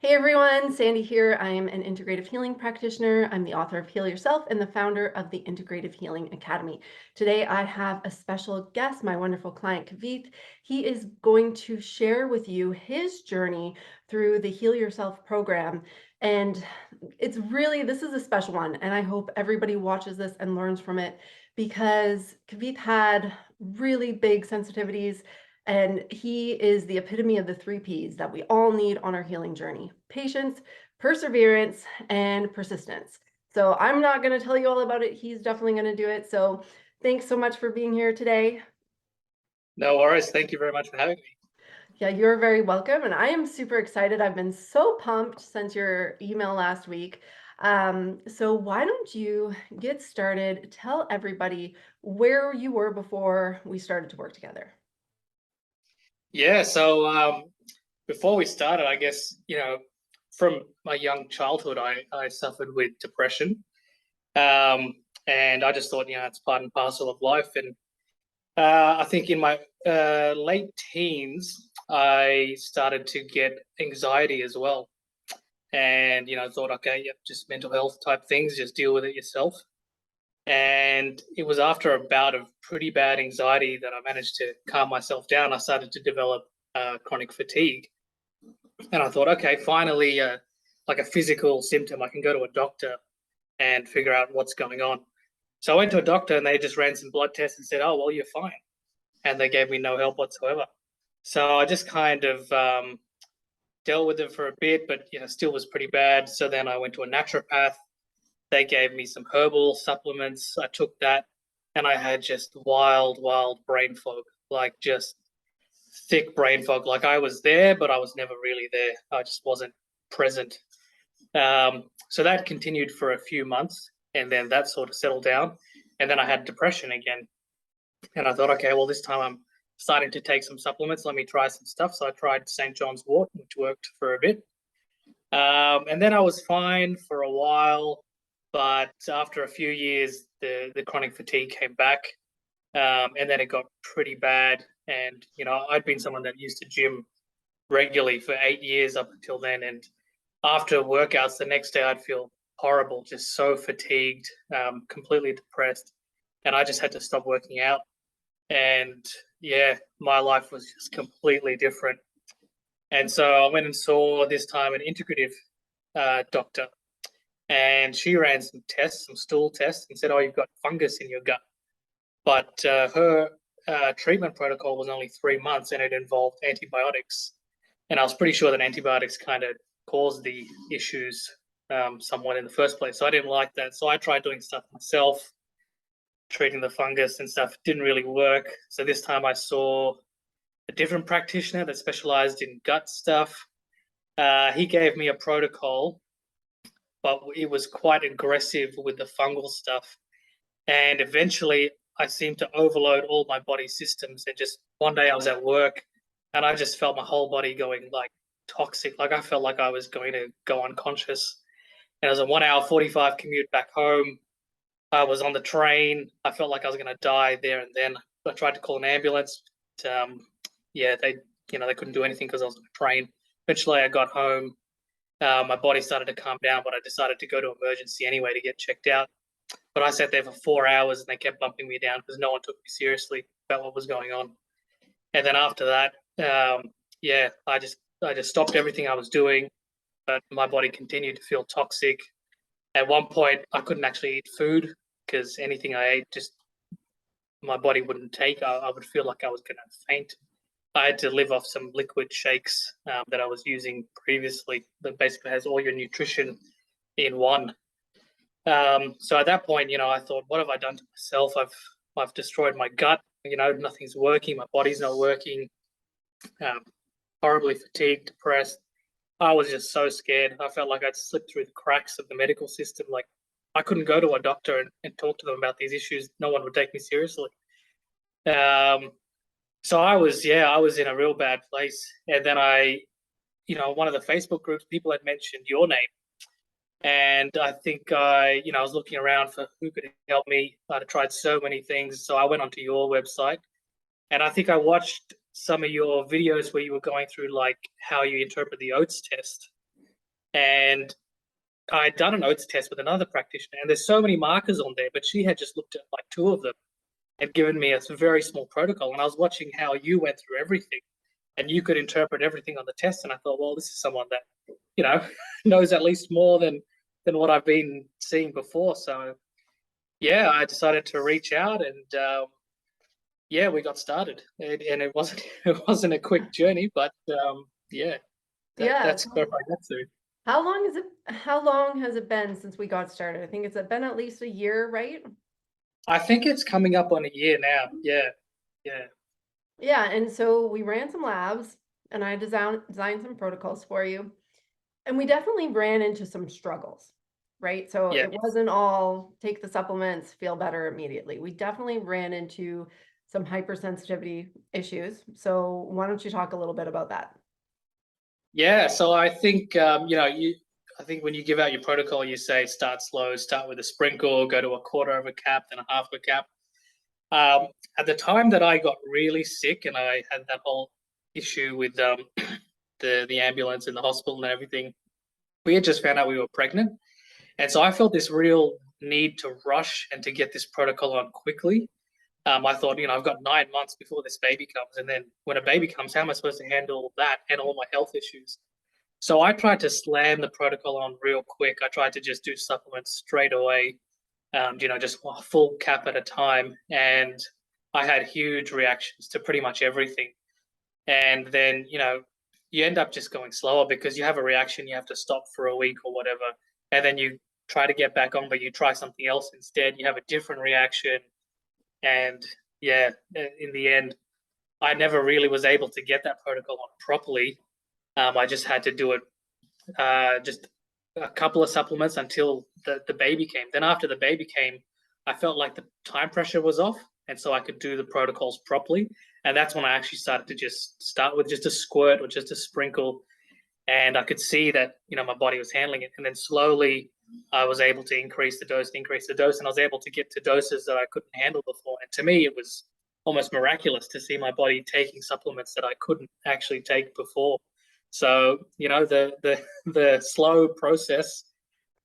Hey everyone, Sandy here. I am an integrative healing practitioner. I'm the author of Heal Yourself and the founder of the Integrative Healing Academy. Today I have a special guest, my wonderful client Kaveeth. He is going to share with you his journey through the Heal Yourself program. And this is a special one. And I hope everybody watches this and learns from it because Kaveeth had really big sensitivities. And he is the epitome of the 3 Ps that we all need on our healing journey: patience, perseverance, and persistence. So I'm not going to tell you all about it. He's definitely going to do it. So thanks so much for being here today. No worries. Thank you very much for having me. Yeah, you're very welcome. And I am super excited. I've been so pumped since your email last week. So why don't you get started? Tell everybody where you were before we started to work together. Yeah, so before we started, I guess, from my young childhood, I suffered with depression. And I just thought, it's part and parcel of life. And I think in my late teens, I started to get anxiety as well. And, thought, okay, yep, just mental health type things, just deal with it yourself. And it was after a bout of pretty bad anxiety that I managed to calm myself down. I started to develop chronic fatigue. And I thought, okay, finally, like a physical symptom, I can go to a doctor and figure out what's going on. So I went to a doctor and they just ran some blood tests and said, oh, well, you're fine. And they gave me no help whatsoever. So I just kind of dealt with it for a bit, but still was pretty bad. So then I went to a naturopath. They gave me some herbal supplements. I took that and I had just wild brain fog, like just thick brain fog. Like I was there, but I was never really there. I just wasn't present. So that continued for a few months and then that sort of settled down. And then I had depression again. And I thought, okay, well, this time I'm starting to take some supplements. Let me try some stuff. So I tried St. John's wort, which worked for a bit. And then I was fine for a while, but after a few years, the chronic fatigue came back, and then it got pretty bad. And I'd been someone that used to gym regularly for 8 years up until then, and after workouts, the next day I'd feel horrible, just so fatigued, completely depressed, and I just had to stop working out. And yeah, my life was just completely different. And so I went and saw this time an integrative doctor, and she ran some tests, some stool tests, and said, "Oh, you've got fungus in your gut." But her treatment protocol was only 3 months, and it involved antibiotics. And I was pretty sure that antibiotics kind of caused the issues somewhat in the first place. So I didn't like that. So I tried doing stuff myself, treating the fungus and stuff. It didn't really work. So this time I saw a different practitioner that specialized in gut stuff. He gave me a protocol, but it was quite aggressive with the fungal stuff. And eventually I seemed to overload all my body systems. And just one day I was at work and I just felt my whole body going like toxic. Like I felt like I was going to go unconscious. And it was a 1 hour 45 commute back home. I was on the train. I felt like I was going to die there and then. I tried to call an ambulance. But, yeah, they couldn't do anything because I was on the train. Eventually, I got home. My body started to calm down, but I decided to go to emergency anyway to get checked out. But I sat there for 4 hours and they kept bumping me down because no one took me seriously about what was going on. And then after that, yeah, I just stopped everything I was doing, but my body continued to feel toxic. At one point, I couldn't actually eat food because anything I ate, just my body wouldn't take. I would feel like I was going to faint. I had to live off some liquid shakes that I was using previously that basically has all your nutrition in one. So at that point, I thought, what have I done to myself? I've destroyed my gut. Nothing's working. My body's not working. Um, Horribly fatigued, depressed. I was just so scared. I felt like I'd slipped through the cracks of the medical system. Like I couldn't go to a doctor and talk to them about these issues. No one would take me seriously. Um, so I was in a real bad place. And then one of the Facebook groups, people had mentioned your name. And I think I was looking around for who could help me. I'd tried so many things. So I went onto your website and I think I watched some of your videos where you were going through like how you interpret the Oats test. And I'd done an Oats test with another practitioner, and there's so many markers on there, but she had just looked at like two of them and given me a very small protocol. And I was watching how you went through everything, and you could interpret everything on the test. And I thought, well, this is someone that knows at least more than what I've been seeing before. So yeah, I decided to reach out, and yeah, we got started. And it wasn't it wasn't a quick journey, but yeah, Yeah. that's where I got to. How long has it been since we got started? I think it's been at least a year, right? I think it's coming up on a year now. Yeah, yeah, Yeah, and so we ran some labs and I designed some protocols for you. And we definitely ran into some struggles, right? So yeah. it wasn't all take the supplements, feel better immediately. We definitely ran into some hypersensitivity issues. So why don't you talk a little bit about that? Yeah, so I think I think when you give out your protocol, you say start slow, start with a sprinkle, go to a quarter of a cap, then a half a cap. At the time that I got really sick and I had that whole issue with the ambulance in the hospital and everything, we had just found out we were pregnant, and so I felt this real need to rush and to get this protocol on quickly. I thought, I've got 9 months before this baby comes, and then when a baby comes, how am I supposed to handle that and all my health issues? So I tried to slam the protocol on real quick. I tried to just do supplements straight away, just a full cap at a time. And I had huge reactions to pretty much everything. And then, you end up just going slower because you have a reaction, you have to stop for a week or whatever. And then you try to get back on, but you try something else instead. You have a different reaction. And yeah, in the end, I never really was able to get that protocol on properly. I just had to do it just a couple of supplements until the baby came. Then after the baby came, I felt like the time pressure was off, and so I could do the protocols properly. And that's when I actually started to just start with just a squirt or just a sprinkle, and I could see that my body was handling it. And then slowly, I was able to increase the dose, and I was able to get to doses that I couldn't handle before. And to me, it was almost miraculous to see my body taking supplements that I couldn't actually take before. So the slow process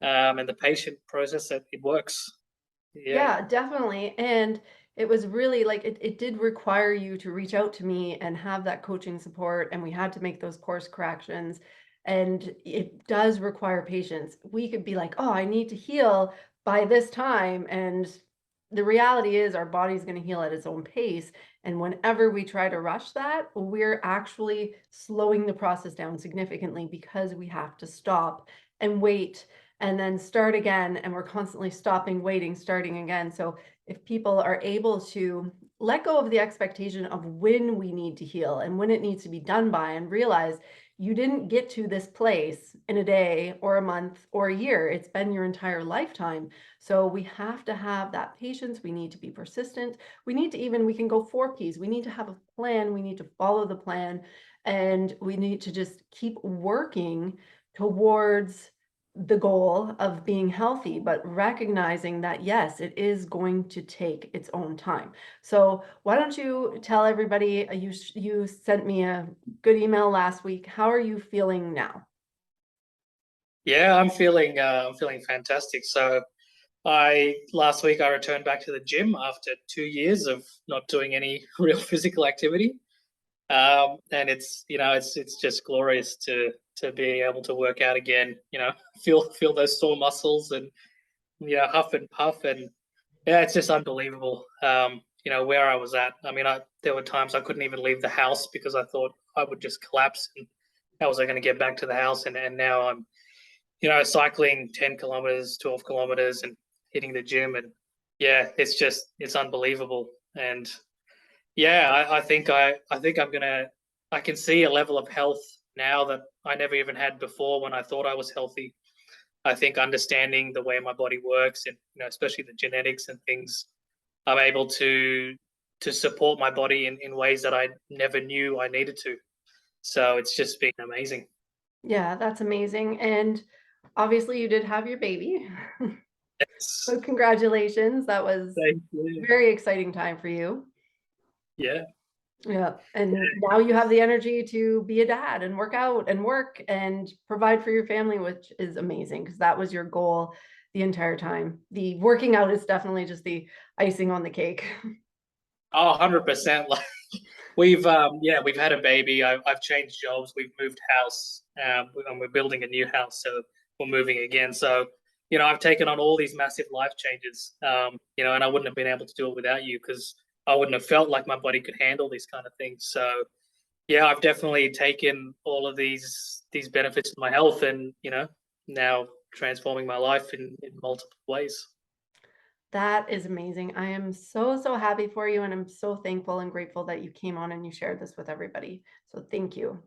and the patient process, it works. Yeah. Yeah, definitely. And it was really like it did require you to reach out to me and have that coaching support. And we had to make those course corrections. And it does require patience. We could be like, oh, I need to heal by this time. And the reality is our body's going to heal at its own pace. And whenever we try to rush that, we're actually slowing the process down significantly because we have to stop and wait and then start again. And we're constantly stopping, waiting, starting again. So if people are able to let go of the expectation of when we need to heal and when it needs to be done by, and realize you didn't get to this place in a day or a month or a year, it's been your entire lifetime. So we have to have that patience. We need to be persistent. We can go 4 Ps. We need to have a plan. We need to follow the plan, and we need to just keep working towards the goal of being healthy, but recognizing that, yes, it is going to take its own time. So why don't you tell everybody, you sent me a good email last week. How are you feeling now? Yeah, I'm feeling fantastic. So I last week I returned back to the gym after 2 years of not doing any real physical activity. And it's just glorious to be able to work out again. Feel those sore muscles and huff and puff, and yeah, it's just unbelievable. Where I was at. I mean, there were times I couldn't even leave the house because I thought I would just collapse, and how was I going to get back to the house? And now I'm cycling 10 kilometers, 12 kilometers, and hitting the gym, and yeah, it's unbelievable. And yeah, I think I can see a level of health now that I never even had before when I thought I was healthy. I think understanding the way my body works and especially the genetics and things, I'm able to support my body in ways that I never knew I needed to. So it's just been amazing. Yeah, that's amazing. And obviously you did have your baby. Yes. So congratulations. That was Thank you. very exciting time for you. Yeah. Yeah. And now you have the energy to be a dad and work out and work and provide for your family, which is amazing because that was your goal the entire time. The working out is definitely just the icing on the cake. Oh, 100%. Like we've had a baby. I've changed jobs. We've moved house, and we're building a new house, so we're moving again. So, I've taken on all these massive life changes. And I wouldn't have been able to do it without you because I wouldn't have felt like my body could handle these kind of things. So, yeah, I've definitely taken all of these benefits to my health, and now transforming my life in multiple ways. That is amazing. I am so, so happy for you. And I'm so thankful and grateful that you came on and you shared this with everybody. So thank you.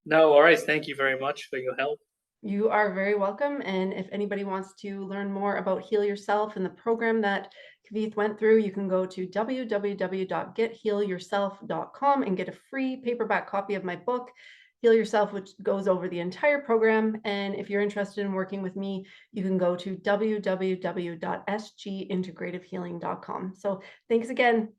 No worries. Thank you very much for your help. You are very welcome. And if anybody wants to learn more about Heal Yourself and the program that Kaveeth went through, you can go to www.gethealyourself.com and get a free paperback copy of my book, Heal Yourself, which goes over the entire program. And if you're interested in working with me, you can go to www.sgintegrativehealing.com. So thanks again.